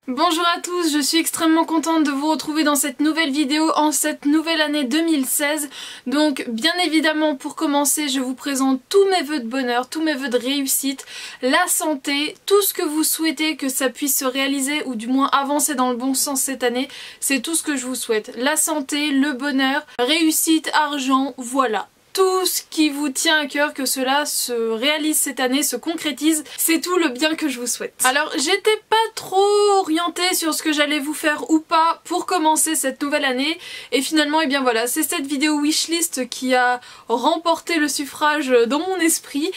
Bonjour à tous, je suis extrêmement contente de vous retrouver dans cette nouvelle vidéo en cette nouvelle année 2016. Donc bien évidemment pour commencer je vous présente tous mes vœux de bonheur, tous mes vœux de réussite, la santé, tout ce que vous souhaitez que ça puisse se réaliser ou du moins avancer dans le bon sens cette année, c'est tout ce que je vous souhaite. La santé, le bonheur, réussite, argent, voilà. Tout ce qui vous tient à cœur, que cela se réalise cette année, se concrétise, c'est tout le bien que je vous souhaite. Alors j'étais pas trop orientée sur ce que j'allais vous faire ou pas pour commencer cette nouvelle année et finalement et bien voilà, c'est cette vidéo wishlist qui a remporté le suffrage dans mon esprit.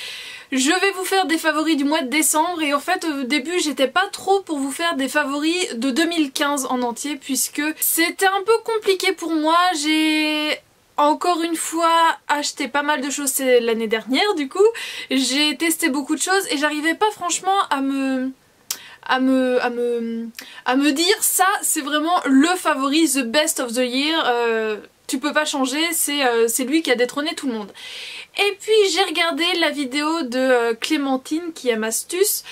Je vais vous faire des favoris du mois de décembre et en fait au début j'étais pas trop pour vous faire des favoris de 2015 en entier puisque c'était un peu compliqué pour moi. J'ai encore une fois acheté pas mal de choses l'année dernière du coup, j'ai testé beaucoup de choses et j'arrivais pas franchement à me dire ça c'est vraiment le favori, the best of the year, tu peux pas changer, c'est lui qui a détrôné tout le monde. Et puis j'ai regardé la vidéo de Clémentine qui aime astuce,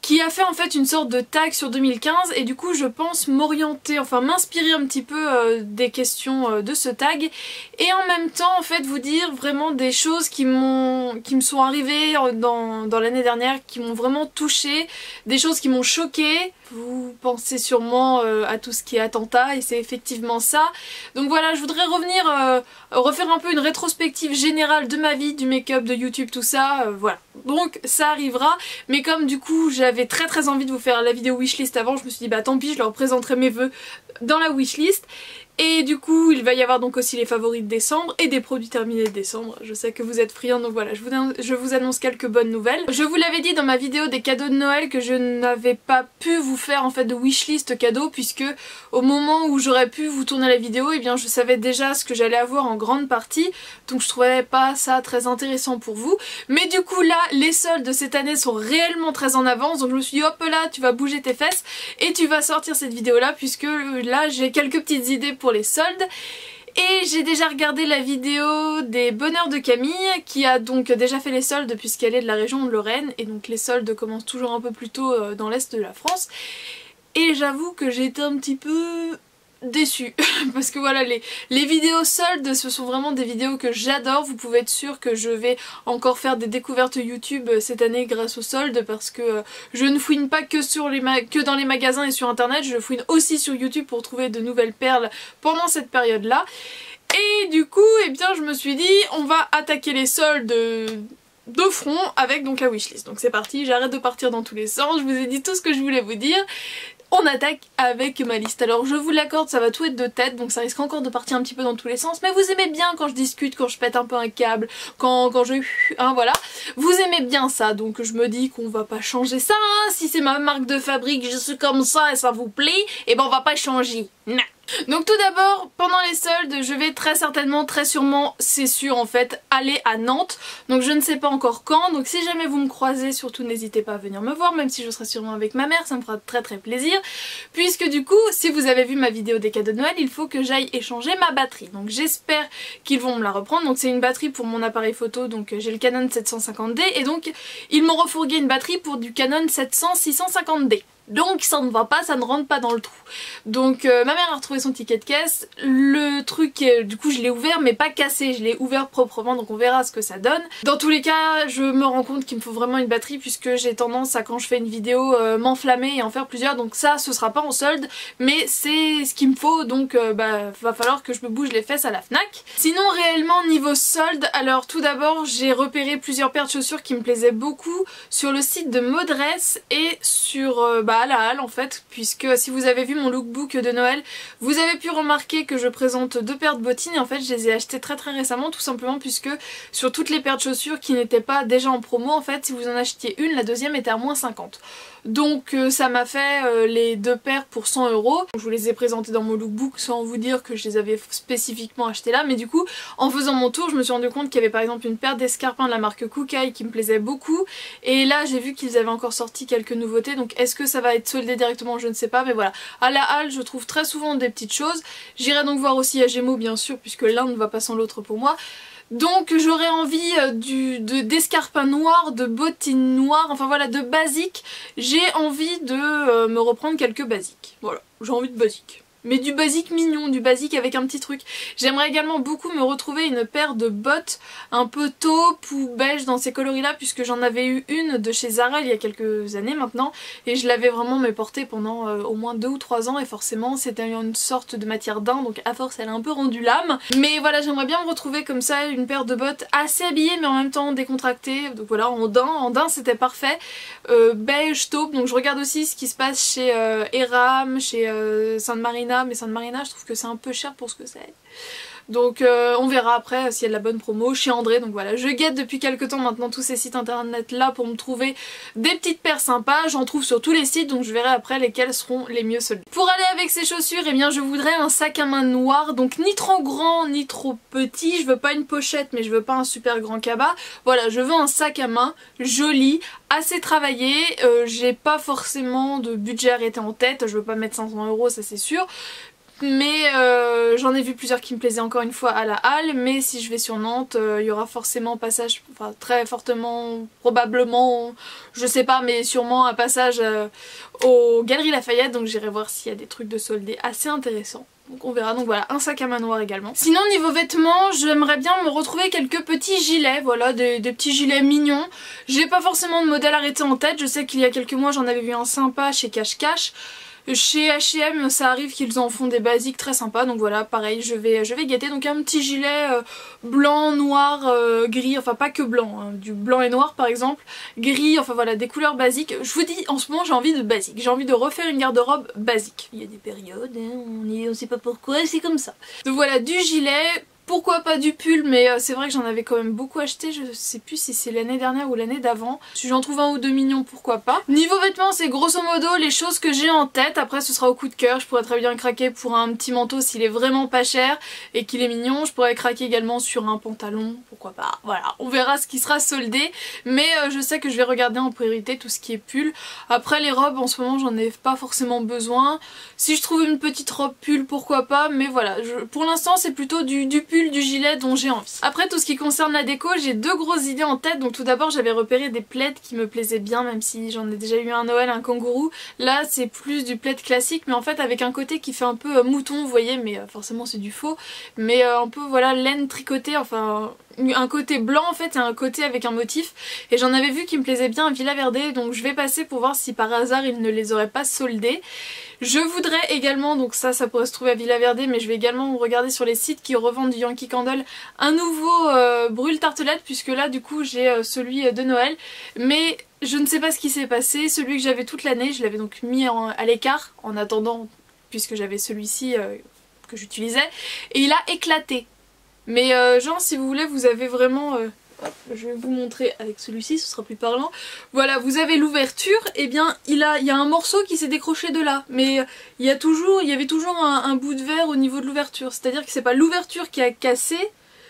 qui a fait en fait une sorte de tag sur 2015 et du coup je pense m'orienter, enfin m'inspirer un petit peu des questions de ce tag et en même temps en fait vous dire vraiment des choses qui me sont arrivées dans l'année dernière, qui m'ont vraiment touchée, des choses qui m'ont choquée. Vous pensez sûrement à tout ce qui est attentat et c'est effectivement ça. Donc voilà, je voudrais revenir, refaire un peu une rétrospective générale de ma vie, du make-up, de YouTube, tout ça, voilà. Donc ça arrivera, mais comme du coup j'avais très envie de vous faire la vidéo wishlist avant, je me suis dit bah tant pis, je leur présenterai mes vœux dans la wishlist. Et du coup il va y avoir donc aussi les favoris de décembre et des produits terminés de décembre. Je sais que vous êtes friands donc voilà, je vous annonce quelques bonnes nouvelles. Je vous l'avais dit dans ma vidéo des cadeaux de Noël que je n'avais pas pu vous faire en fait de wishlist cadeaux puisque au moment où j'aurais pu vous tourner la vidéo, et bien je savais déjà ce que j'allais avoir en grande partie, donc je trouvais pas ça très intéressant pour vous. Mais du coup là les soldes de cette année sont réellement très en avance, donc je me suis dit hop là tu vas bouger tes fesses et tu vas sortir cette vidéo là puisque là j'ai quelques petites idées pour les soldes. Et j'ai déjà regardé la vidéo des bonheurs de Camille qui a donc déjà fait les soldes puisqu'elle est de la région de Lorraine et donc les soldes commencent toujours un peu plus tôt dans l'est de la France. Et j'avoue que j'ai été un petit peu déçue parce que voilà, les vidéos soldes ce sont vraiment des vidéos que j'adore. Vous pouvez être sûr que je vais encore faire des découvertes YouTube cette année grâce aux soldes parce que je ne fouine pas que dans les magasins et sur internet, je fouine aussi sur YouTube pour trouver de nouvelles perles pendant cette période là. Et du coup eh bien je me suis dit on va attaquer les soldes de front avec donc la wishlist. Donc c'est parti, j'arrête de partir dans tous les sens, je vous ai dit tout ce que je voulais vous dire. On attaque avec ma liste. Alors je vous l'accorde, ça va tout être de tête, donc ça risque encore de partir un petit peu dans tous les sens, mais vous aimez bien quand je discute, quand je pète un peu un câble, quand je... hein, voilà. Vous aimez bien ça, donc je me dis qu'on va pas changer ça, hein. Si c'est ma marque de fabrique, je suis comme ça et ça vous plaît, et ben on va pas changer. Non. Donc tout d'abord, pendant les soldes, je vais très certainement, très sûrement, c'est sûr en fait, aller à Nantes. Donc je ne sais pas encore quand, donc si jamais vous me croisez, surtout n'hésitez pas à venir me voir, même si je serai sûrement avec ma mère, ça me fera très plaisir. Puisque du coup, si vous avez vu ma vidéo des cadeaux de Noël, il faut que j'aille échanger ma batterie. Donc j'espère qu'ils vont me la reprendre. Donc c'est une batterie pour mon appareil photo, donc j'ai le Canon 750D et donc ils m'ont refourgué une batterie pour du Canon 700-650D. Donc ça ne va pas, ça ne rentre pas dans le trou. Donc ma mère a retrouvé son ticket de caisse, le truc du coup je l'ai ouvert mais pas cassé, je l'ai ouvert proprement donc on verra ce que ça donne. Dans tous les cas je me rends compte qu'il me faut vraiment une batterie puisque j'ai tendance à quand je fais une vidéo m'enflammer et en faire plusieurs, donc ça ce sera pas en solde mais c'est ce qu'il me faut, donc bah va falloir que je me bouge les fesses à la Fnac. Sinon réellement niveau solde, alors tout d'abord j'ai repéré plusieurs paires de chaussures qui me plaisaient beaucoup sur le site de Modress et sur à la halle en fait, puisque si vous avez vu mon lookbook de Noël, vous avez pu remarquer que je présente deux paires de bottines et en fait je les ai achetées très récemment, tout simplement puisque sur toutes les paires de chaussures qui n'étaient pas déjà en promo en fait, si vous en achetiez une, la deuxième était à moins 50. Donc ça m'a fait les deux paires pour 100 €. Je vous les ai présentées dans mon lookbook sans vous dire que je les avais spécifiquement achetées là, mais du coup en faisant mon tour je me suis rendu compte qu'il y avait par exemple une paire d'escarpins de la marque Kukai qui me plaisait beaucoup et là j'ai vu qu'ils avaient encore sorti quelques nouveautés, donc est-ce que ça va être soldé directement, je ne sais pas, mais voilà. À la halle je trouve très souvent des petites choses. J'irai donc voir aussi à Gémeaux bien sûr puisque l'un ne va pas sans l'autre pour moi. Donc j'aurais envie d'escarpins noirs, de bottines noires, enfin voilà, de basiques. J'ai envie de me reprendre quelques basiques. Voilà, j'ai envie de basiques. Mais du basique mignon, du basique avec un petit truc. J'aimerais également beaucoup me retrouver une paire de bottes un peu taupe ou beige dans ces coloris-là, puisque j'en avais eu une de chez Zara il y a quelques années maintenant, et je l'avais vraiment portée pendant au moins 2 ou 3 ans, et forcément c'était une sorte de matière daim, donc à force elle a un peu rendu l'âme. Mais voilà, j'aimerais bien me retrouver comme ça, une paire de bottes assez habillée mais en même temps décontractée, donc voilà, en daim c'était parfait. Beige, taupe, donc je regarde aussi ce qui se passe chez Eram, chez Sainte Marina, mais Sainte Marina je trouve que c'est un peu cher pour ce que c'est. Donc on verra après s'il y a de la bonne promo chez André. Donc voilà, je guette depuis quelques temps maintenant tous ces sites internet là pour me trouver des petites paires sympas. J'en trouve sur tous les sites, donc je verrai après lesquels seront les mieux soldés. Pour aller avec ces chaussures, eh bien je voudrais un sac à main noir, donc ni trop grand ni trop petit. Je veux pas une pochette mais je veux pas un super grand cabas. Voilà, je veux un sac à main joli, assez travaillé. J'ai pas forcément de budget arrêté en tête, je veux pas mettre 500 €, ça c'est sûr. Mais j'en ai vu plusieurs qui me plaisaient encore une fois à la halle, mais si je vais sur Nantes, il y aura forcément un passage, enfin très fortement, probablement, je sais pas, mais sûrement un passage aux Galeries Lafayette, donc j'irai voir s'il y a des trucs de soldés assez intéressants. Donc on verra, donc voilà, un sac à main noir également. Sinon niveau vêtements, j'aimerais bien me retrouver quelques petits gilets, voilà, des petits gilets mignons. J'ai pas forcément de modèle arrêté en tête, je sais qu'il y a quelques mois j'en avais vu un sympa chez Cache Cache. Chez H&M ça arrive qu'ils en font des basiques très sympas, donc voilà, pareil, je vais guetter. Donc un petit gilet blanc, noir, gris, enfin pas que blanc, hein, du blanc et noir par exemple, gris, enfin voilà, des couleurs basiques. Je vous dis, en ce moment j'ai envie de basique, j'ai envie de refaire une garde-robe basique. Il y a des périodes, hein, on sait pas pourquoi, c'est comme ça. Donc voilà, du gilet. Pourquoi pas du pull, mais c'est vrai que j'en avais quand même beaucoup acheté, je sais plus si c'est l'année dernière ou l'année d'avant. Si j'en trouve un ou deux mignons, pourquoi pas. Niveau vêtements, c'est grosso modo les choses que j'ai en tête. Après ce sera au coup de cœur, je pourrais très bien craquer pour un petit manteau s'il est vraiment pas cher et qu'il est mignon. Je pourrais craquer également sur un pantalon, pourquoi pas. Voilà, on verra ce qui sera soldé. Mais je sais que je vais regarder en priorité tout ce qui est pull. Après les robes, en ce moment j'en ai pas forcément besoin. Si je trouve une petite robe pull, pourquoi pas. Mais voilà, pour l'instant c'est plutôt du pull, du gilet dont j'ai envie. Après tout ce qui concerne la déco, j'ai deux grosses idées en tête. Donc tout d'abord j'avais repéré des plaids qui me plaisaient bien, même si j'en ai déjà eu un Noël, un kangourou. Là c'est plus du plaid classique mais en fait avec un côté qui fait un peu mouton, vous voyez, mais forcément c'est du faux. Mais un peu voilà, laine tricotée, enfin un côté blanc en fait et un côté avec un motif. Et j'en avais vu qui me plaisait bien à Villa Verde, donc je vais passer pour voir si par hasard ils ne les auraient pas soldés. Je voudrais également, donc ça pourrait se trouver à Villa Verde, mais je vais également regarder sur les sites qui revendent du Yankee Candle un nouveau brûle tartelette, puisque là du coup j'ai celui de Noël, mais je ne sais pas ce qui s'est passé. Celui que j'avais toute l'année, je l'avais donc mis à l'écart en attendant, puisque j'avais celui-ci que j'utilisais, et il a éclaté. Mais genre si vous voulez, vous avez vraiment... je vais vous montrer avec celui-ci, ce sera plus parlant. Voilà, vous avez l'ouverture, et bien il y a un morceau qui s'est décroché de là. Mais il y avait toujours un bout de verre au niveau de l'ouverture. C'est-à-dire que c'est pas l'ouverture qui a cassé,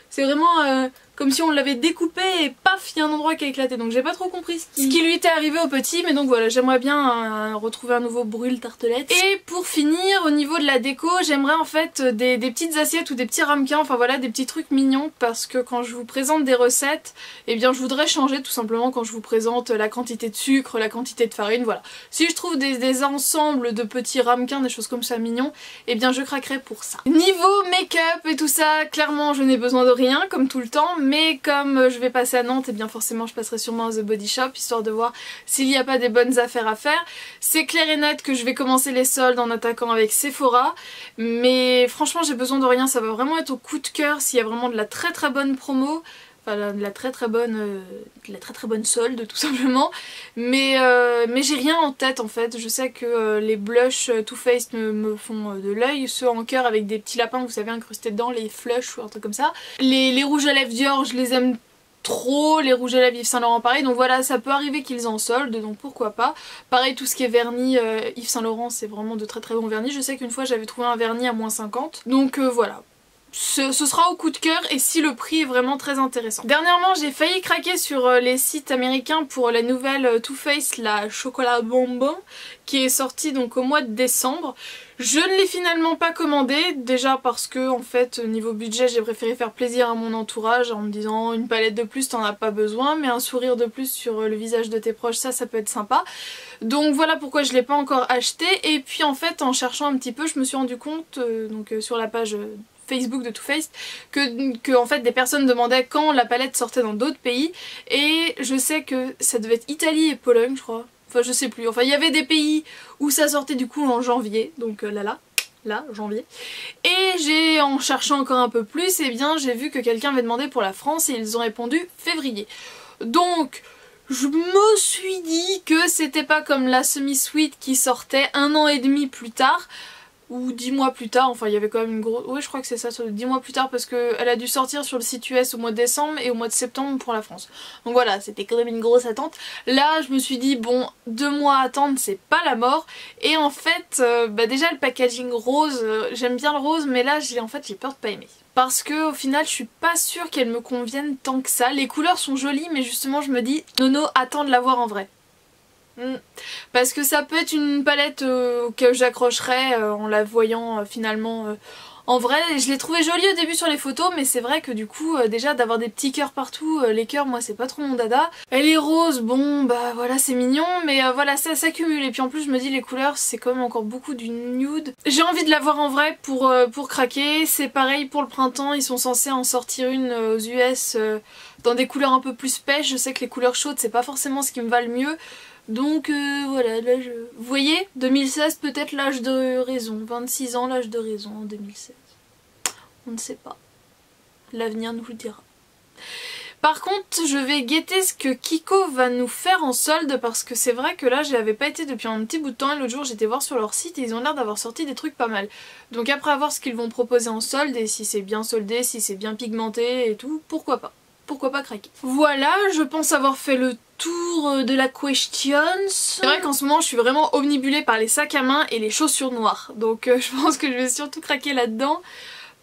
c'est vraiment comme si on l'avait découpé et paf, il y a un endroit qui a éclaté. Donc j'ai pas trop compris ce qui lui était arrivé au petit, mais donc voilà, j'aimerais bien retrouver un nouveau brûle tartelette. Et pour finir, au niveau de la déco, j'aimerais en fait des petites assiettes ou des petits ramequins, enfin voilà, des petits trucs mignons, parce que quand je vous présente des recettes, eh bien je voudrais changer tout simplement quand je vous présente la quantité de sucre, la quantité de farine, voilà. Si je trouve des ensembles de petits ramequins, des choses comme ça mignons, eh bien je craquerai pour ça. Niveau make-up et tout ça, clairement je n'ai besoin de rien, comme tout le temps, mais comme je vais passer à Nantes, et bien forcément je passerai sûrement à The Body Shop, histoire de voir s'il n'y a pas des bonnes affaires à faire. C'est clair et net que je vais commencer les soldes en attaquant avec Sephora, mais franchement j'ai besoin de rien, ça va vraiment être au coup de cœur s'il y a vraiment de la très très bonne promo. Enfin, de la très très bonne solde tout simplement, mais j'ai rien en tête en fait. Je sais que les blushs Too Faced me font de l'œil, ceux en cœur avec des petits lapins, vous savez, incrustés dedans, les flush ou un truc comme ça. Les rouges à lèvres Dior, je les aime trop, les rouges à lèvres Yves Saint Laurent pareil, donc voilà, ça peut arriver qu'ils en soldent, donc pourquoi pas. Pareil, tout ce qui est vernis Yves Saint Laurent, c'est vraiment de très très bons vernis. Je sais qu'une fois j'avais trouvé un vernis à -50, donc voilà. ce sera au coup de cœur et si le prix est vraiment très intéressant. Dernièrement j'ai failli craquer sur les sites américains pour la nouvelle Too Faced, la chocolat bonbon, qui est sortie donc au mois de décembre. Je ne l'ai finalement pas commandé, déjà parce que en fait niveau budget j'ai préféré faire plaisir à mon entourage en me disant une palette de plus t'en as pas besoin, mais un sourire de plus sur le visage de tes proches ça peut être sympa. Donc voilà pourquoi je l'ai pas encore acheté. Et puis en fait en cherchant un petit peu je me suis rendu compte sur la page Facebook de Too Faced que en fait des personnes demandaient quand la palette sortait dans d'autres pays, et je sais que ça devait être Italie et Pologne je crois. Enfin je sais plus, enfin il y avait des pays où ça sortait du coup en janvier, donc là, janvier. Et en cherchant encore un peu plus, et bien j'ai vu que quelqu'un avait demandé pour la France et ils ont répondu février. Donc je me suis dit que c'était pas comme la semi-sweet qui sortait 1 an et demi plus tard, ou 10 mois plus tard, enfin il y avait quand même une grosse... Oui je crois que c'est ça, 10 mois plus tard parce qu'elle a dû sortir sur le site US au mois de décembre et au mois de septembre pour la France. Donc voilà, c'était quand même une grosse attente. Là je me suis dit bon, 2 mois à attendre c'est pas la mort. Et en fait, déjà le packaging rose, j'aime bien le rose, mais là j'ai peur de pas aimer. Parce que au final je suis pas sûre qu'elle me convienne tant que ça. Les couleurs sont jolies mais justement je me dis Nono attends de la voir en vrai. Parce que ça peut être une palette que j'accrocherai en la voyant finalement en vrai. Je l'ai trouvée jolie au début sur les photos, mais c'est vrai que du coup déjà d'avoir des petits cœurs partout, les cœurs moi c'est pas trop mon dada. Elle est rose, bon bah voilà c'est mignon, mais voilà ça s'accumule. Et puis en plus je me dis les couleurs c'est quand même encore beaucoup du nude. J'ai envie de la voir en vrai pour craquer. C'est pareil pour le printemps, ils sont censés en sortir une aux US dans des couleurs un peu plus pêche. Je sais que les couleurs chaudes c'est pas forcément ce qui me va le mieux. Donc voilà, là vous voyez, 2016 peut-être l'âge de raison, 26 ans l'âge de raison en 2016. On ne sait pas, l'avenir nous le dira. Par contre je vais guetter ce que Kiko va nous faire en solde, parce que c'est vrai que là j'y avais pas été depuis un petit bout de temps et l'autre jour j'étais voir sur leur site et ils ont l'air d'avoir sorti des trucs pas mal. Donc après à voir ce qu'ils vont proposer en solde et si c'est bien soldé, si c'est bien pigmenté et tout, pourquoi pas. Pourquoi pas craquer. Voilà, je pense avoir fait le tour de la questions. C'est vrai qu'en ce moment je suis vraiment omnibulée par les sacs à main et les chaussures noires. Donc je pense que je vais surtout craquer là-dedans.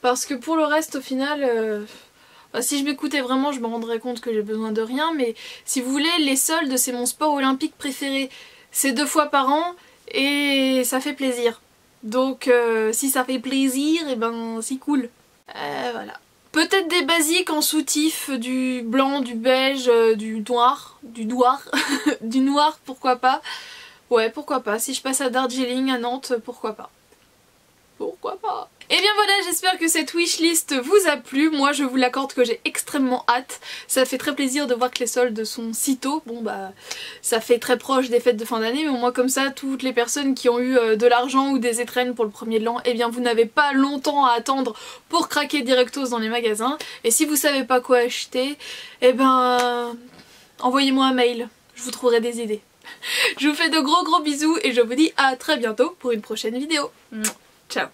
Parce que pour le reste au final, si je m'écoutais vraiment je me rendrais compte que j'ai besoin de rien. Mais si vous voulez, les soldes c'est mon sport olympique préféré. C'est 2 fois par an et ça fait plaisir. Donc si ça fait plaisir, et ben c'est cool. Voilà. Peut-être des basiques en soutif, du blanc, du beige, du noir, du noir pourquoi pas. Ouais pourquoi pas, si je passe à Darjeeling à Nantes, pourquoi pas. Pourquoi pas. Et bien voilà, j'espère que cette wishlist vous a plu. Moi je vous l'accorde que j'ai extrêmement hâte. Ça fait très plaisir de voir que les soldes sont si tôt. Bon bah ça fait très proche des fêtes de fin d'année, mais au moins comme ça toutes les personnes qui ont eu de l'argent ou des étrennes pour le premier de l'an, eh bien vous n'avez pas longtemps à attendre pour craquer directos dans les magasins. Et si vous savez pas quoi acheter, eh ben envoyez-moi un mail, je vous trouverai des idées. Je vous fais de gros bisous et je vous dis à très bientôt pour une prochaine vidéo. Ciao.